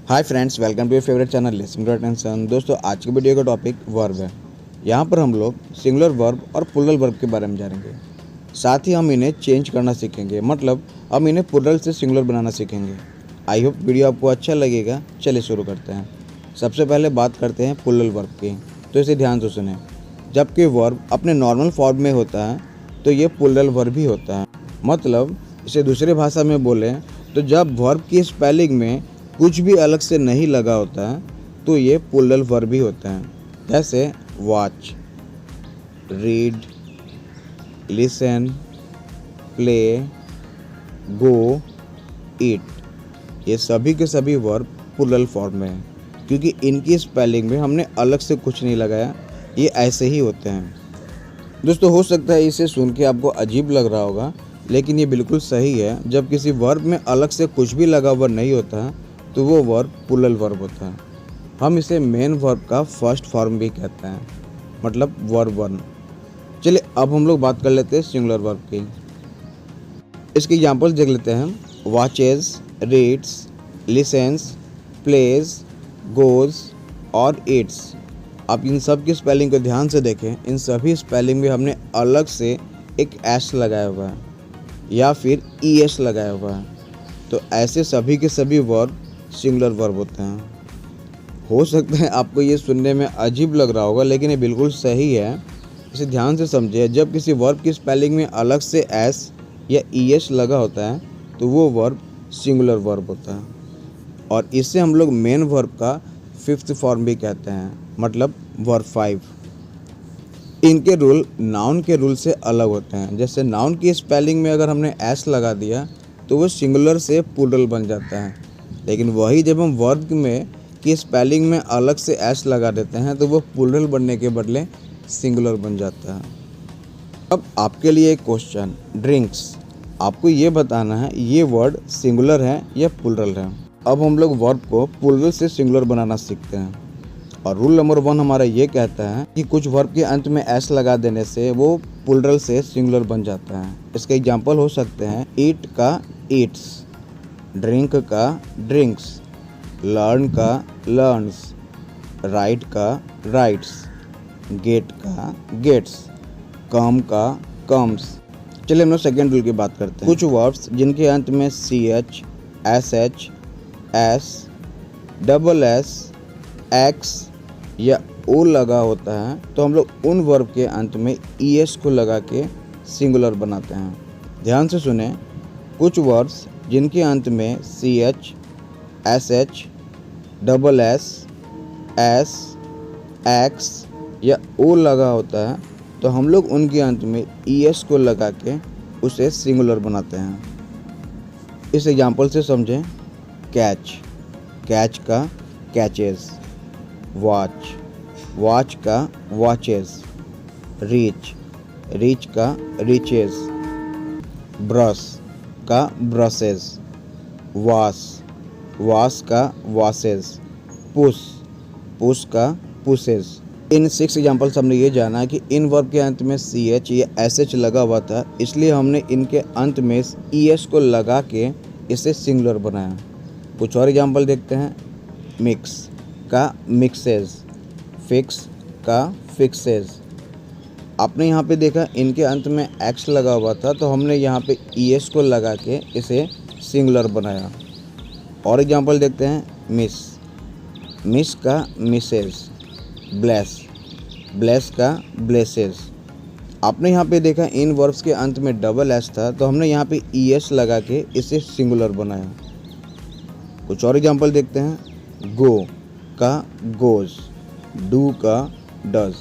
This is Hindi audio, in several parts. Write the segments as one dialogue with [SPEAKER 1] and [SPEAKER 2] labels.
[SPEAKER 1] Hi friends, welcome to your favourite channel listening to attention. दोस्तों, आज की वीडियो का टॉपिक वर्ब है। यहाँ पर हम लोग सिंगुलर वर्ब और प्लूरल वर्ब के बारे में जानेंगे। साथ ही हम इन्हें चेंज करना सीखेंगे, मतलब हम इन्हें प्लूरल से सिंगुलर बनाना सीखेंगे। आई होप वीडियो आपको अच्छा लगेगा। चलिए शुरू करते हैं। सबसे पहले बात करते हैं प्लूरल वर्ब की, तो इसे ध्यान से सुनें। जबकि वर्ब अपने नॉर्मल फॉर्म में होता है तो ये प्लूरल वर्ब ही होता है। मतलब इसे दूसरी भाषा में बोलें तो जब वर्ब की स्पेलिंग में कुछ भी अलग से नहीं लगा होता है तो ये प्लूरल वर्ब भी होता है। जैसे वॉच, रीड, लिसन, प्ले, गो, ईट, ये सभी के सभी वर्ब प्लूरल फॉर्म में हैं क्योंकि इनकी स्पेलिंग में हमने अलग से कुछ नहीं लगाया, ये ऐसे ही होते हैं। दोस्तों, हो सकता है इसे सुन के आपको अजीब लग रहा होगा, लेकिन ये बिल्कुल सही है। जब किसी वर्ब में अलग से कुछ भी लगा हुआ नहीं होता है तो वो वर्ब प्लूरल वर्ब होता है। हम इसे मेन वर्ब का फर्स्ट फॉर्म भी कहते हैं, मतलब वर्ब 1। चलिए अब हम लोग बात कर लेते हैं सिंगुलर वर्ब की। इसके एग्जांपल्स देख लेते हैं। Watches, reads, listens, plays, goes और ईट्स। आप इन सब की स्पेलिंग को ध्यान से देखें। इन सभी स्पेलिंग में हमने अलग से एक एस लगाया हुआ है या फिर ईएस लगाया हुआ है। तो ऐसे सभी के सभी वर्ब सिंगुलर वर्ब होते हैं। हो सकता है आपको ये सुनने में अजीब लग रहा होगा, लेकिन ये बिल्कुल सही है। इसे ध्यान से समझिए। जब किसी वर्ब की स्पेलिंग में अलग से एस या ईएस लगा होता है तो वो वर्ब सिंगुलर वर्ब होता है, और इससे हम लोग मेन वर्ब का फिफ्थ फॉर्म भी कहते हैं, मतलब वर्ब 5। इनके रूल नाउन के रूल से अलग होते हैं। जैसे नाउन की स्पेलिंग में अगर हमने एस लगा दिया तो वो सिंगुलर से प्लूरल बन जाता है, लेकिन वही जब हम वर्ब में की स्पेलिंग में अलग से एस लगा देते हैं तो वो प्लूरल बनने के बदले सिंगुलर बन जाता है। अब आपके लिए एक क्वेश्चन, ड्रिंक्स। आपको ये बताना है ये वर्ड सिंगुलर है या प्लूरल है। अब हम लोग वर्ब को प्लूरल से सिंगुलर बनाना सीखते हैं, और रूल नंबर 1 हमारा ये कहता है कि कुछ वर्ब के अंत में एस लगा देने से वो प्लूरल से सिंगुलर बन जाता है। इसके एग्जाम्पल हो सकते हैं ईट का ईट्स, ड्रिंक का ड्रिंक्स, लर्न का लर्न्स, राइट का राइट्स, गेट का गेट्स, कम का कम्स। चलिए हम लोग सेकेंड रूल की बात करते हैं। कुछ वर्ड्स जिनके अंत में CH, SH, S, double S, X या O लगा होता है तो हम लोग उन वर्ब के अंत में ES को लगा के सिंगुलर बनाते हैं। ध्यान से सुने। कुछ वर्ड्स जिनके अंत में CH, SH, double S, S, X या O लगा होता है तो हम लोग उनके अंत में ES को लगा के उसे सिंगुलर बनाते हैं। इस एग्जाम्पल से समझें। कैच, कैच का कैचेस, वॉच, वॉच का वॉचेस, रीच, रीच का रीचेस, ब्रश का ब्रशेस, वॉश, वॉश का वॉशेस, पुश, पुश का पुशेस। इन 6 एग्जाम्पल्स हमने ये जाना है कि इन वर्ब के अंत में CH या SH लगा हुआ था, इसलिए हमने इनके अंत में ES को लगा के इसे सिंगुलर बनाया। कुछ और एग्जाम्पल देखते हैं। मिक्स का मिक्सेस, फिक्स का फिक्सेस। आपने यहाँ पे देखा इनके अंत में X लगा हुआ था तो हमने यहाँ पे ES को लगा के इसे सिंगुलर बनाया। और एग्जाम्पल देखते हैं। मिस, मिस का मिसेस, ब्लेस, ब्लेस का ब्लेसेस। आपने यहाँ पे देखा इन वर्ब्स के अंत में डबल S था तो हमने यहाँ पे ES लगा के इसे सिंगुलर बनाया। कुछ और एग्जाम्पल देखते हैं। गो का गोज, डू का डज।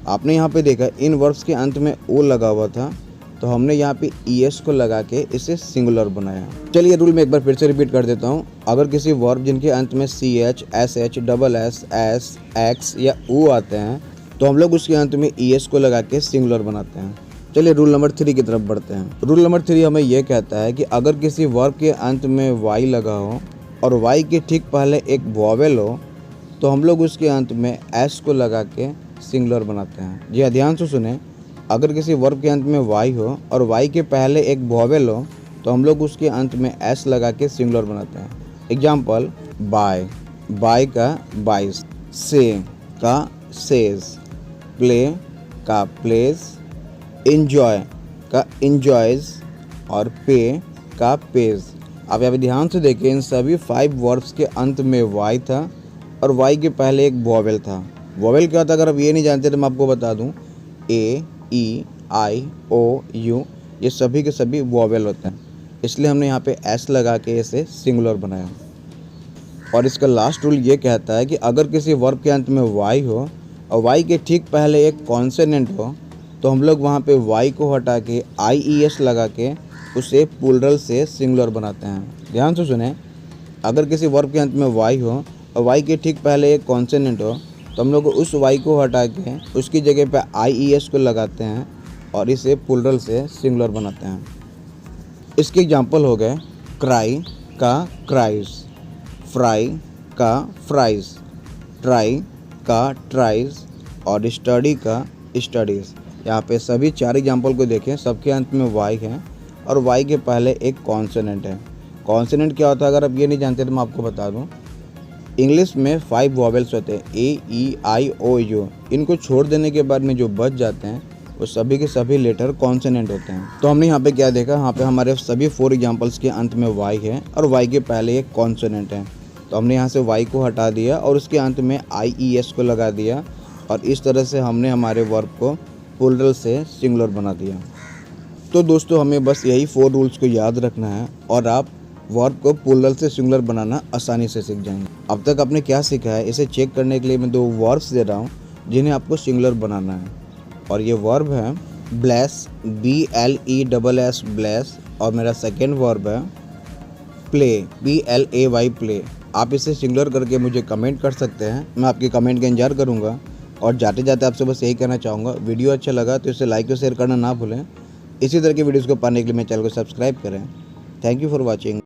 [SPEAKER 1] आपने यहाँ पे देखा इन वर्ब्स के अंत में O लगा हुआ था तो हमने यहाँ पे ES को लगा के इसे सिंगुलर बनाया। चलिए रूल में एक बार फिर से रिपीट कर देता हूँ। अगर किसी वर्ब जिनके अंत में CH, SH, double S, S, X या O आते हैं तो हम लोग उसके अंत में ES को लगा के सिंगुलर बनाते हैं। चलिए रूल नंबर 3 की तरफ बढ़ते हैं। रूल नंबर 3 हमें यह कहता है कि अगर किसी वर्ब के अंत में Y लगा हो और Y के ठीक पहले एक वॉवेल हो तो हम लोग उसके अंत में S को लगा के सिंगुलर बनाते हैं। जी हाँ, ध्यान से सुने। अगर किसी वर्ब के अंत में Y हो और Y के पहले एक वॉवेल हो तो हम लोग उसके अंत में S लगा के सिंगुलर बनाते हैं। एग्जाम्पल, बाय, बाय का बाइस, से का सेज, प्ले का प्लेस, एंजॉय का एंजॉयज और पे का पेज। आप यहाँ पे ध्यान से देखें, इन सभी 5 वर्ब्स के अंत में वाई था और वाई के पहले एक वॉवेल था। वॉवेल क्या होता है अगर आप ये नहीं जानते तो मैं आपको बता दूं, ए, ई, आई, ओ, यू, ये सभी के सभी वॉवेल होते हैं, इसलिए हमने यहाँ पे एस लगा के इसे सिंगुलर बनाया। और इसका लास्ट रूल ये कहता है कि अगर किसी वर्ब के अंत में वाई हो और वाई के ठीक पहले एक कॉन्सोनेंट हो तो हम लोग वहाँ पे वाई को हटा के IES लगा के उसे प्लूरल से सिंगुलर बनाते हैं। ध्यान से सुने, अगर किसी वर्ब के अंत में वाई हो और वाई के ठीक पहले एक कॉन्सोनेंट हो तो हम लोग उस वाई को हटा के उसकी जगह पे IES को लगाते हैं और इसे प्लूरल से सिंगुलर बनाते हैं। इसके एग्जांपल हो गए क्राई का क्राइज, फ्राई का फ्राइज, ट्राई का ट्राइज और स्टडी का स्टडीज़। यहाँ पे सभी 4 एग्जांपल को देखें, सबके अंत में वाई है और वाई के पहले एक कॉन्सोनेंट है। कॉन्सोनेंट क्या होता है अगर आप ये नहीं जानते तो मैं आपको बता दूँ। इंग्लिश में 5 वॉवेल्स होते हैं, AEIOU। इनको छोड़ देने के बाद में जो बच जाते हैं वो सभी के सभी लेटर कॉन्सोनेंट होते हैं। तो हमने यहाँ पे क्या देखा, यहाँ पे हमारे सभी 4 एग्जांपल्स के अंत में वाई है और वाई के पहले एक कॉन्सोनेंट है। तो हमने यहाँ से वाई को हटा दिया और उसके अंत में IES को लगा दिया और इस तरह से हमने हमारे वर्ब को प्लूरल से सिंगुलर बना दिया। तो दोस्तों हमें बस यही 4 रूल्स को याद रखना है और आप वर्ब को प्लूरल से सिंगुलर बनाना आसानी से सीख जाएंगे। अब तक आपने क्या सीखा है इसे चेक करने के लिए मैं 2 वर्ब्स दे रहा हूँ जिन्हें आपको सिंगुलर बनाना है। और ये वर्ब है ब्लेस, BLESS ब्लेस, और मेरा सेकेंड वर्ब है प्ले, PLAY प्ले। आप इसे सिंगुलर करके मुझे कमेंट कर सकते हैं, मैं आपके कमेंट का इंतजार करूँगा। और जाते जाते आपसे बस यही कहना चाहूँगा, वीडियो अच्छा लगा तो इसे लाइक और शेयर करना ना भूलें। इसी तरह की वीडियोज़ को पाने के लिए मेरे चैनल को सब्सक्राइब करें। Thank you for watching.